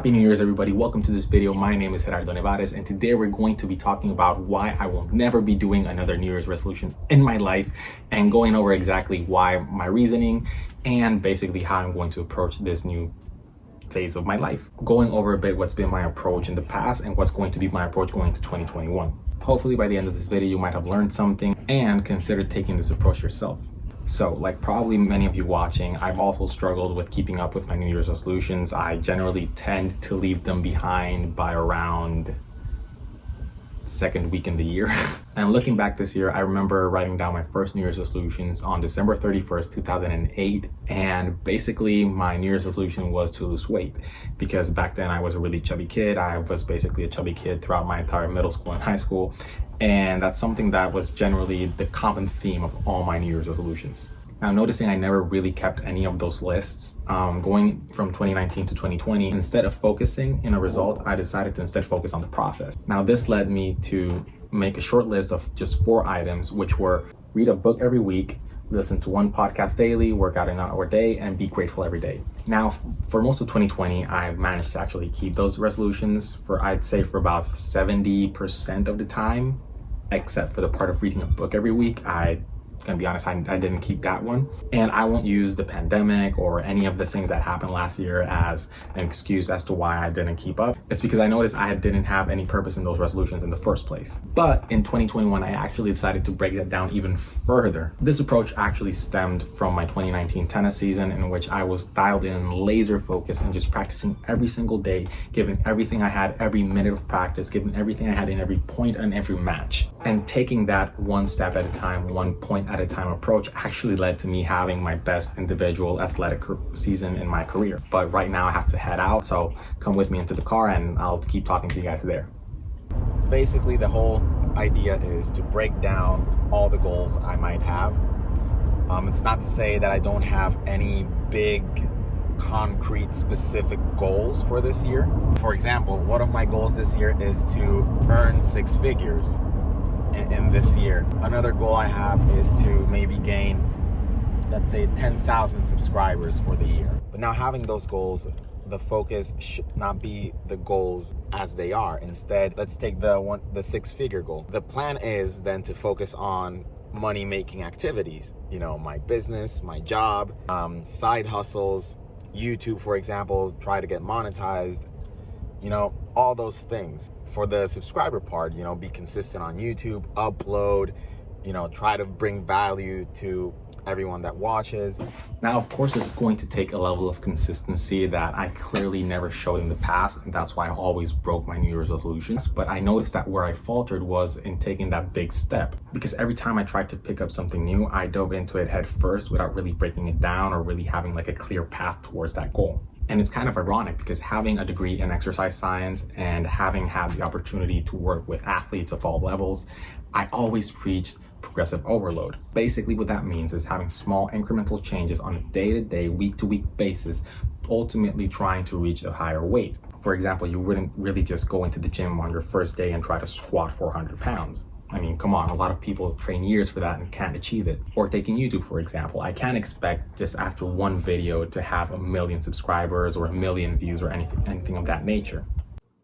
Happy New Year's, everybody. Welcome to this video. My name is Gerardo Nevares, and today we're going to be talking about why I will never be doing another New Year's resolution in my life and going over exactly why, my reasoning, and basically how I'm going to approach this new phase of my life. Going over a bit what's been my approach in the past and what's going to be my approach going into 2021. Hopefully by the end of this video, you might have learned something and consider taking this approach yourself. So, like probably many of you watching, I've also struggled with keeping up with my New Year's resolutions. I generally tend to leave them behind by around second week in the year. And looking back this year, I remember writing down my first New Year's resolutions on December 31st, 2008. And basically my New Year's resolution was to lose weight because back then I was a really chubby kid. I was basically a chubby kid throughout my entire middle school and high school. And that's something that was generally the common theme of all my New Year's resolutions. Now, noticing I never really kept any of those lists, going from 2019 to 2020, instead of focusing in a result, I decided to instead focus on the process. Now, this led me to make a short list of just 4 items, which were read a book every week, listen to 1 podcast daily, work out an hour a day, and be grateful every day. Now, for most of 2020, I've managed to actually keep those resolutions I'd say for about 70% of the time, except for the part of reading a book every week. Gonna be honest, I didn't keep that one. And I won't use the pandemic or any of the things that happened last year as an excuse as to why I didn't keep up. It's because I noticed I didn't have any purpose in those resolutions in the first place. But in 2021, I actually decided to break that down even further. This approach actually stemmed from my 2019 tennis season, in which I was dialed in, laser focused, and just practicing every single day, giving everything I had, every minute of practice, giving everything I had in every point and every match. And taking that one step at a time, one point at a time approach actually led to me having my best individual athletic season in my career. But right now I have to head out, so come with me into the car and I'll keep talking to you guys there. Basically, the whole idea is to break down all the goals I might have. It's not to say that I don't have any big, concrete, specific goals for this year. For example, one of my goals this year is to earn 6 figures in this year. Another goal I have is to maybe gain, let's say, 10,000 subscribers for the year. But now, having those goals, the focus should not be the goals as they are. Instead, let's take the 6-figure goal. The plan is then to focus on money-making activities. You know, my business, my job, side hustles, YouTube, for example, try to get monetized. You know, all those things. For the subscriber part, you know, be consistent on YouTube, upload, you know, try to bring value to everyone that watches. Now, of course, it's going to take a level of consistency that I clearly never showed in the past, and that's why I always broke my New Year's resolutions. But I noticed that where I faltered was in taking that big step, because every time I tried to pick up something new, I dove into it head first without really breaking it down or really having like a clear path towards that goal. And it's kind of ironic because having a degree in exercise science and having had the opportunity to work with athletes of all levels, I always preached progressive overload. Basically, what that means is having small incremental changes on a day-to-day, week-to-week basis, ultimately trying to reach a higher weight. For example, you wouldn't really just go into the gym on your first day and try to squat 400 pounds. I mean, come on, a lot of people train years for that and can't achieve it. Or taking YouTube, for example, I can't expect just after one video to have 1 million subscribers or 1 million views or anything of that nature.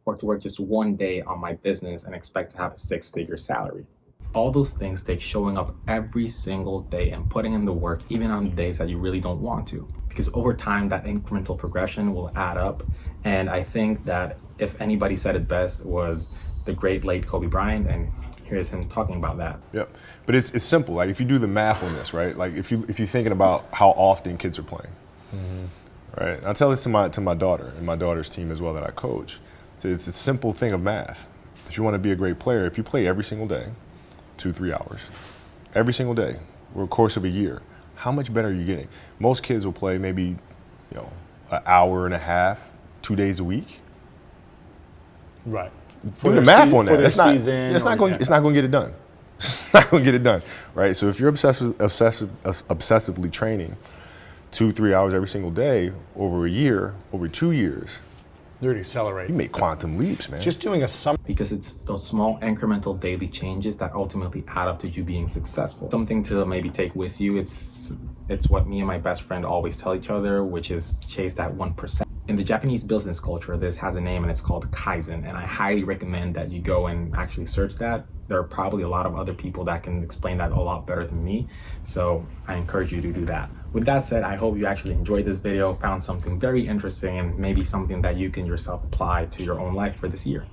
Or to work just one day on my business and expect to have a 6-figure salary. All those things take showing up every single day and putting in the work, even on the days that you really don't want to. Because over time, that incremental progression will add up. And I think that if anybody said it best, was the great late Kobe Bryant, and here's him talking about that. Yep, but it's simple. Like if you do the math on this, right? Like if you're thinking about how often kids are playing, right? And I tell this to my daughter and my daughter's team as well that I coach. So it's a simple thing of math. If you want to be a great player, if you play every single day, 2-3 hours, every single day, over the course of a year, how much better are you getting? Most kids will play maybe, an hour and a half, 2 days a week. Right. Do the math on that. It's not going to get it done. It's not going to get it done, right? So if you're obsessively training 2-3 hours every single day over a year, over 2 years, You're accelerating. You make quantum leaps, man. Just doing a sum. Because it's those small incremental daily changes that ultimately add up to you being successful. Something to maybe take with you. It's what me and my best friend always tell each other, which is chase that 1%. In the Japanese business culture, this has a name and it's called Kaizen, and I highly recommend that you go and actually search that. There are probably a lot of other people that can explain that a lot better than me, so I encourage you to do that. With that said, I hope you actually enjoyed this video, found something very interesting, and maybe something that you can yourself apply to your own life for this year.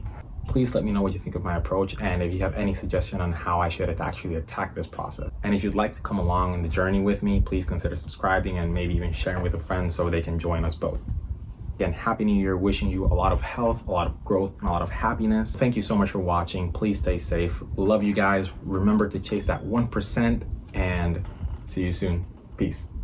Please let me know what you think of my approach, and if you have any suggestion on how I should actually attack this process. And if you'd like to come along in the journey with me, please consider subscribing and maybe even sharing with a friend so they can join us both. Again, Happy New Year, wishing you a lot of health, a lot of growth, and a lot of happiness. Thank you so much for watching. Please stay safe. Love you guys. Remember to chase that 1%, and see you soon. Peace.